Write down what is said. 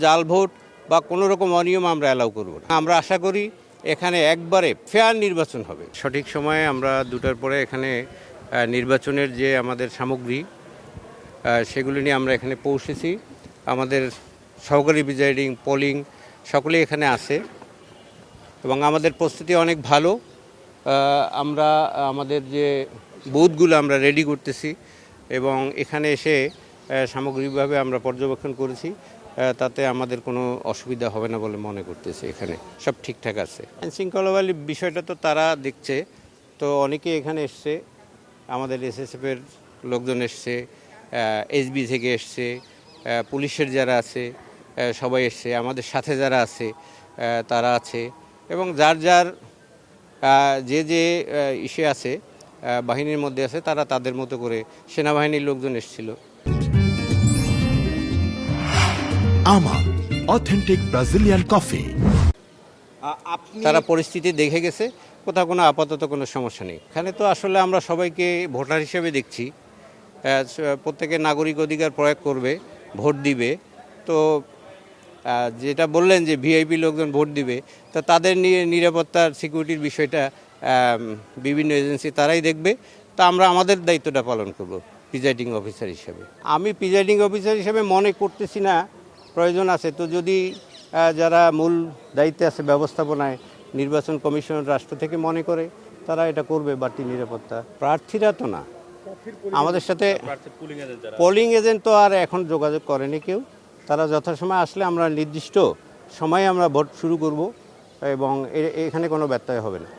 জাল ভোট বা কোনো রকম অনিয়ম আমরা অ্যালাউ করব না। আমরা আশা করি এখানে একবারে ফেয়ার নির্বাচন হবে। সঠিক সময়ে আমরা 2টার পরে এখানে নির্বাচনের যে আমাদের সামগ্রী সেগুলি নিয়ে আমরা এখানে পৌঁছেছি। আমাদের সহকারী প্রিজাইডিং, পোলিং সকলেই এখানে আছে এবং আমাদের প্রস্তুতি অনেক ভালো। আমরা আমাদের যে বুথগুলো আমরা রেডি করতেছি এবং এখানে এসে সামগ্রিকভাবে আমরা পর্যবেক্ষণ করেছি, তাতে আমাদের কোনো অসুবিধা হবে না বলে মনে করতেছি। এখানে সব ঠিকঠাক আছে। আইনশৃঙ্খলাবালী বিষয়টা তো তারা দেখছে, তো অনেকে এখানে এসছে, আমাদের এসএসএফের লোকজন এসছে, এসবি থেকে এসছে, পুলিশের যারা আছে সবাই এসছে, আমাদের সাথে যারা আছে তারা আছে এবং যার যার যে যে ইসে আছে বাহিনীর মধ্যে আছে তারা তাদের মতো করে, সেনাবাহিনীর লোকজন এসেছিল। আমার অথেন্টিক ব্রাজিলিয়ান কফি, তারা পরিস্থিতি দেখে গেছে, কোথাও কোনো আপাতত কোনো সমস্যা নেই। এখানে তো আসলে আমরা সবাইকে ভোটার হিসেবে দেখছি, প্রত্যেকের নাগরিক অধিকার প্রয়োগ করবে, ভোট দিবে। তো যেটা বললেন যে ভিআইপি লোকজন ভোট দিবে, তো তাদের নিয়ে নিরাপত্তার সিকিউরিটির বিষয়টা বিভিন্ন এজেন্সি তারাই দেখবে। তা আমরা আমাদের দায়িত্বটা পালন করব প্রিজাইডিং অফিসার হিসেবে। আমি প্রিজাইডিং অফিসার হিসেবে মনে করতেছি না প্রয়োজন আছে। তো যদি যারা মূল দায়িত্বে আছে ব্যবস্থাপনায়, নির্বাচন কমিশন রাষ্ট্র থেকে মনে করে, তারা এটা করবে। বাড়তি নিরাপত্তা প্রার্থীরা তো না, আমাদের সাথে পোলিং এজেন্ট তো আর এখন যোগাযোগ করেনি কেউ। তারা যথাসময় আসলে আমরা নির্দিষ্ট সময়ে আমরা ভোট শুরু করব এবং এখানে কোনো ব্যত্যয় হবে না।